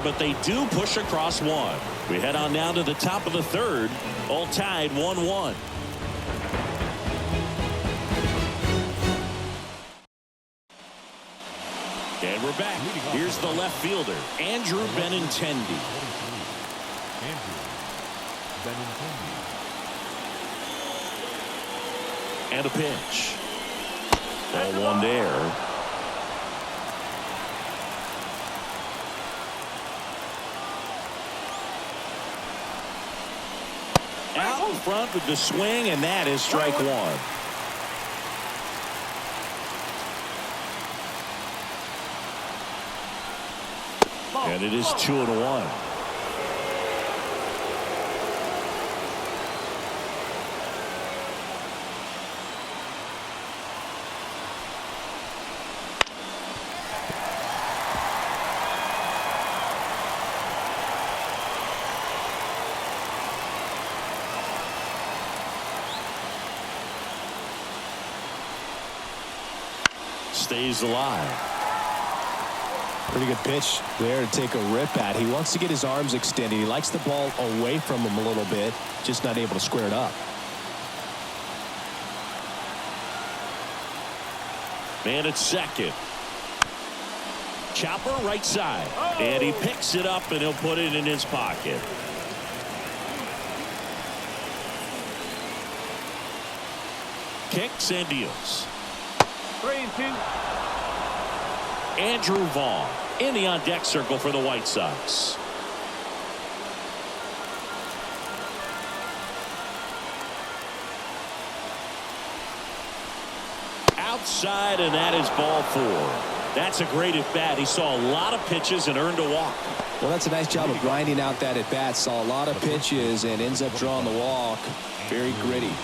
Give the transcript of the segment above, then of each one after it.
But they do push across one. We head on down to the top of the third. All tied 1-1. And we're back. Here's the left fielder, Andrew Benintendi. And a pitch. Ball one there. Out in front with the swing, and that is strike one. And it is 2-1. Stays alive. Pretty good pitch there to take a rip at. He wants to get his arms extended. He likes the ball away from him a little bit, just not able to square it up. Man at second. Chopper right side. And he picks it up and he'll put it in his pocket. Kicks and deals. 3-2. Andrew Vaughn in the on-deck circle for the White Sox. Outside, and that is ball four. That's a great at-bat. He saw a lot of pitches and earned a walk. Well, that's a nice job of grinding out that at-bat. Saw a lot of pitches and ends up drawing the walk. Very gritty.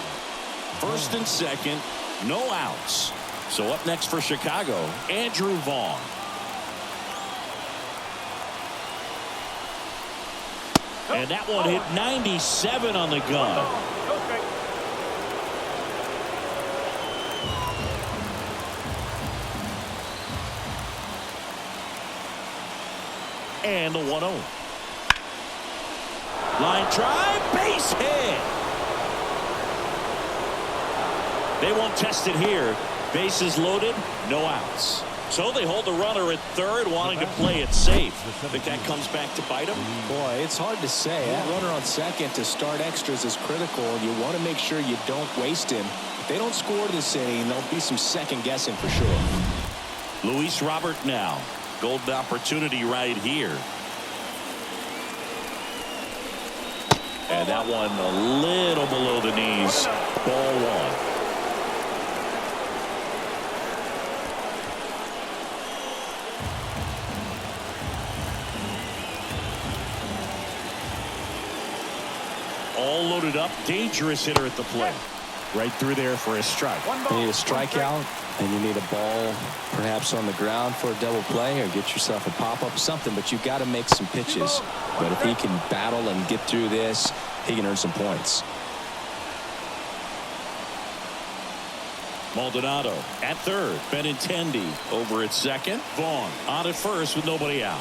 First and second, no outs. So up next for Chicago, Andrew Vaughn. And that one hit 97 on the gun. And the 1-0. Line drive, base hit. They won't test it here. Bases loaded, no outs. So they hold the runner at third, wanting to play it safe. Think that comes back to bite him? Boy, it's hard to say. That runner on second to start extras is critical. You want to make sure you don't waste him. If they don't score this inning, there'll be some second guessing for sure. Luis Robert now. Golden opportunity right here. And that one a little below the knees. Ball one. All loaded up, dangerous hitter at the plate. Right through there for a strike. You need a strikeout, and you need a ball perhaps on the ground for a double play, or get yourself a pop-up, something, but you've got to make some pitches. But if he can battle and get through this, he can earn some points. Maldonado at third. Benintendi over at second. Vaughn on at first with nobody out.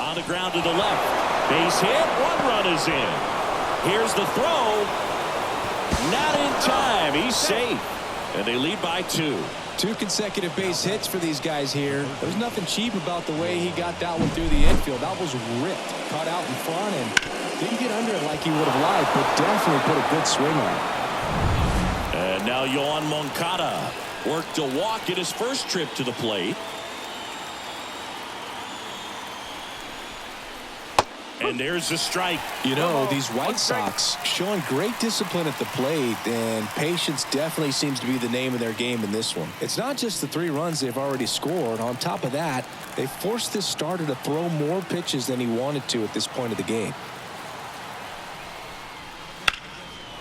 On the ground to the left. Base hit. One run is in. Here's the throw. Not in time. He's safe. And they lead by 2. 2 consecutive base hits for these guys here. There's nothing cheap about the way he got that one through the infield. That was ripped. Cut out in front and didn't get under it like he would have liked, but definitely put a good swing on it. And now Yohan Moncada worked a walk at his first trip to the plate. And there's the strike. You know, these White Sox showing great discipline at the plate, and patience definitely seems to be the name of their game in this one. It's not just the 3 runs they've already scored. On top of that, they forced this starter to throw more pitches than he wanted to at this point of the game.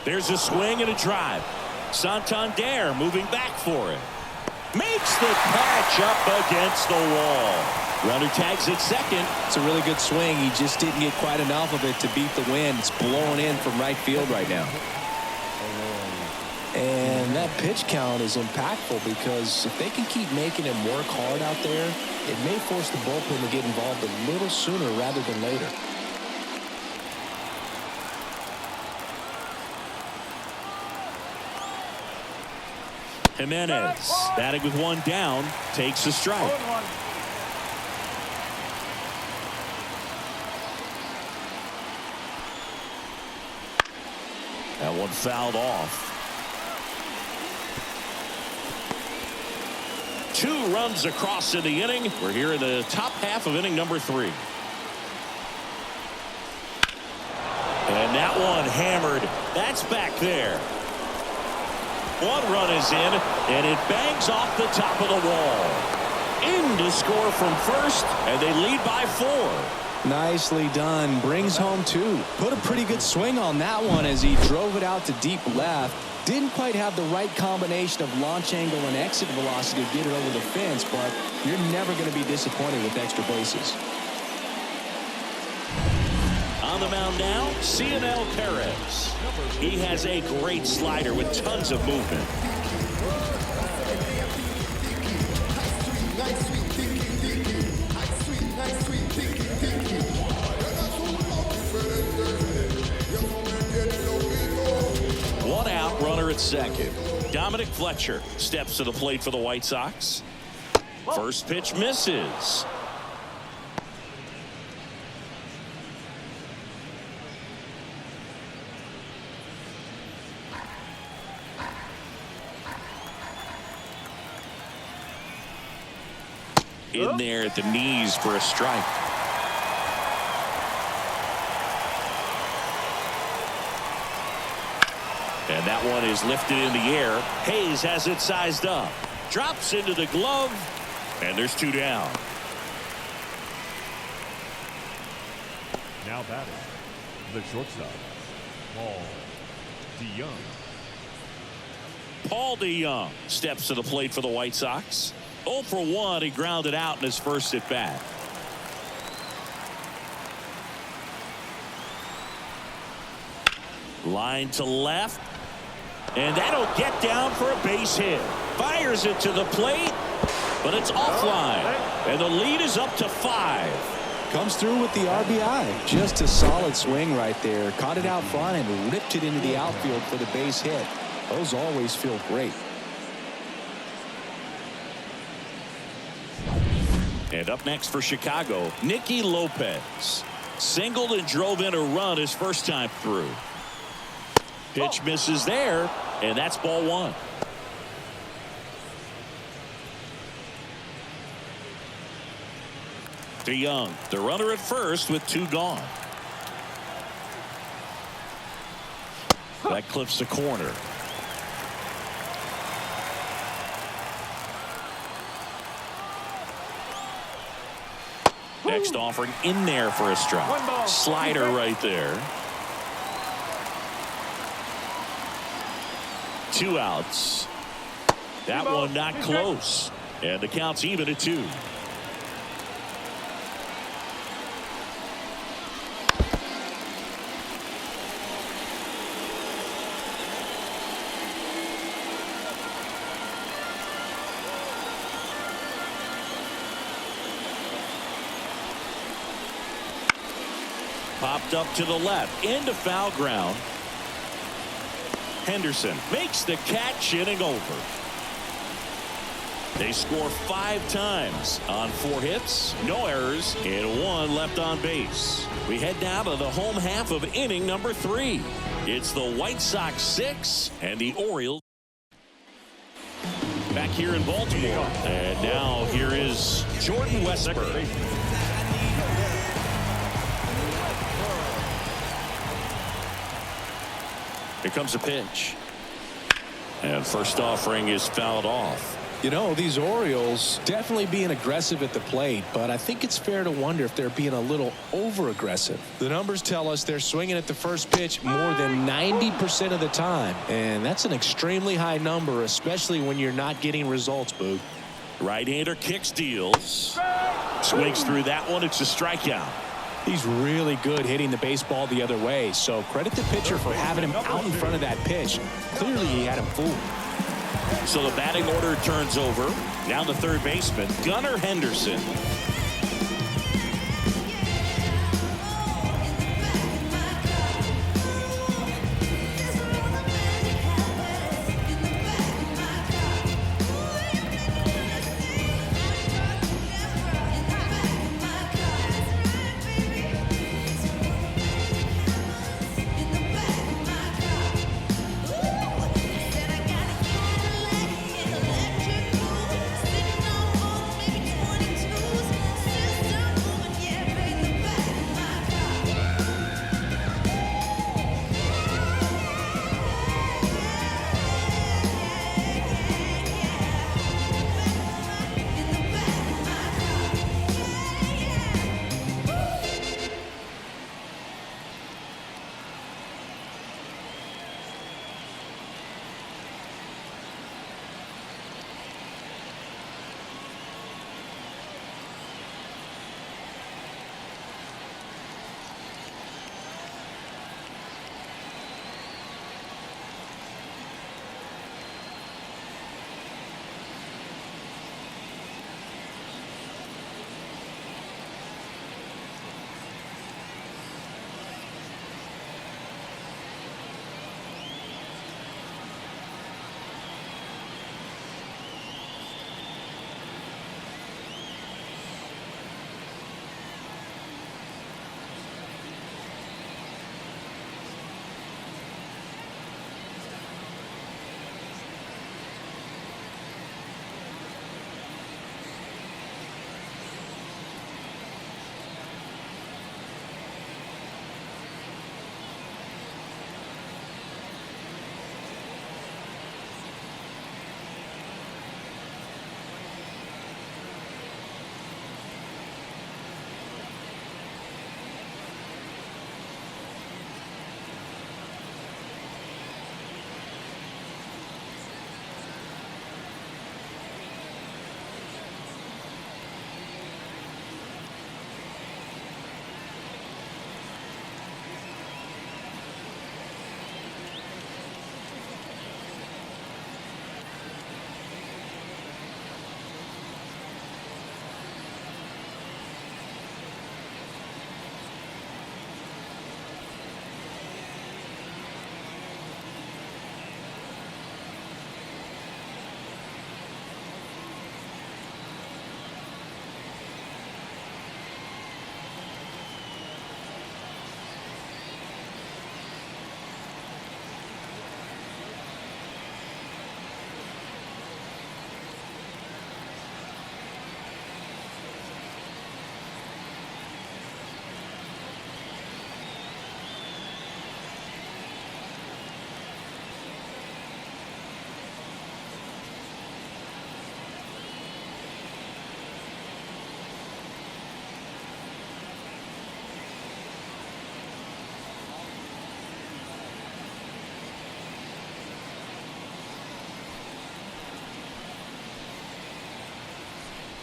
There's a swing and a drive. Santander moving back for it. Makes the catch up against the wall. Runner tags at second. It's a really good swing. He just didn't get quite enough of it to beat the wind. It's blowing in from right field right now. And that pitch count is impactful because if they can keep making him work hard out there, it may force the bullpen to get involved a little sooner rather than later. Jimenez, batting with one down, takes a strike. That one fouled off. 2 runs across in the inning. We're here in the top half of inning number 3. And that one hammered. That's back there. 1 run is in, and it bangs off the top of the wall. In to score from first, and they lead by 4. Nicely done. Brings home 2. Put a pretty good swing on that one as he drove it out to deep left. Didn't quite have the right combination of launch angle and exit velocity to get it over the fence, but you're never going to be disappointed with extra bases. On the mound now, Cionel Perez. He has a great slider with tons of movement. One out, runner at second. Dominic Fletcher steps to the plate for the White Sox. First pitch misses. In there at the knees for a strike. And that one is lifted in the air. Hayes has it sized up. Drops into the glove. And there's 2 down. Now batting, the shortstop, Paul DeYoung. Paul DeYoung steps to the plate for the White Sox. 0 for 1. He grounded out in his first at bat. Line to left. And that'll get down for a base hit. Fires it to the plate. But it's offline. And the lead is up to 5. Comes through with the RBI. Just a solid swing right there. Caught it out front and ripped it into the outfield for the base hit. Those always feel great. And up next for Chicago, Nicky Lopez. Singled and drove in a run his first time through. Pitch misses there, and that's ball 1. DeYoung, the runner at first with 2 gone. That clips the corner. Next offering in there for a strike. Slider right there. 2 outs. That one not close. And the count's even at 2. Popped up to the left into foul ground. Henderson makes the catch, inning over. They score 5 times on 4 hits, no errors, and 1 left on base. We head down to the home half of inning number 3. It's the White Sox 6 and the Orioles back here in Baltimore. And now here is Jordan Westburg. Here comes a pitch. And first offering is fouled off. You know, these Orioles definitely being aggressive at the plate, but I think it's fair to wonder if they're being a little over-aggressive. The numbers tell us they're swinging at the first pitch more than 90% of the time, and that's an extremely high number, especially when you're not getting results, Boog. Right-hander kicks, deals. Swings through that one. It's a strikeout. He's really good hitting the baseball the other way, so credit the pitcher for having him out in front of that pitch. Clearly he had him fooled. So the batting order turns over. Down the third baseman, Gunnar Henderson.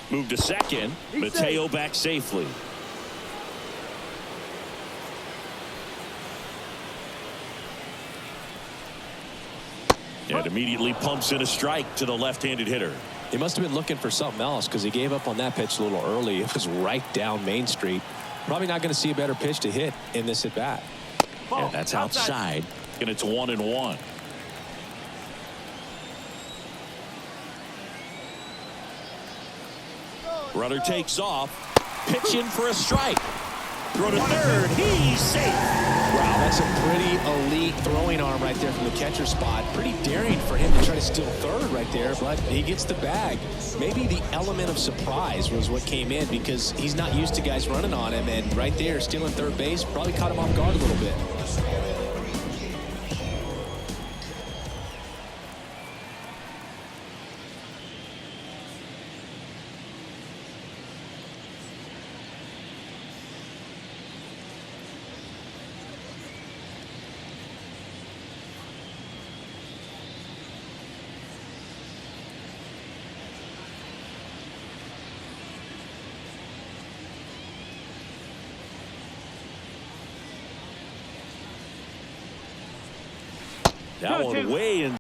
Move to second. Mateo back safely. And immediately pumps in a strike to the left-handed hitter. He must have been looking for something else because he gave up on that pitch a little early. It was right down Main Street. Probably not going to see a better pitch to hit in this at bat. And that's outside. And it's 1-1. Runner takes off. Pitch in for a strike. Throw to third. He's safe. Wow, that's a pretty elite throwing arm right there from the catcher spot. Pretty daring for him to try to steal third right there, but he gets the bag. Maybe the element of surprise was what came in because he's not used to guys running on him, and right there stealing third base probably caught him off guard a little bit. That one way in.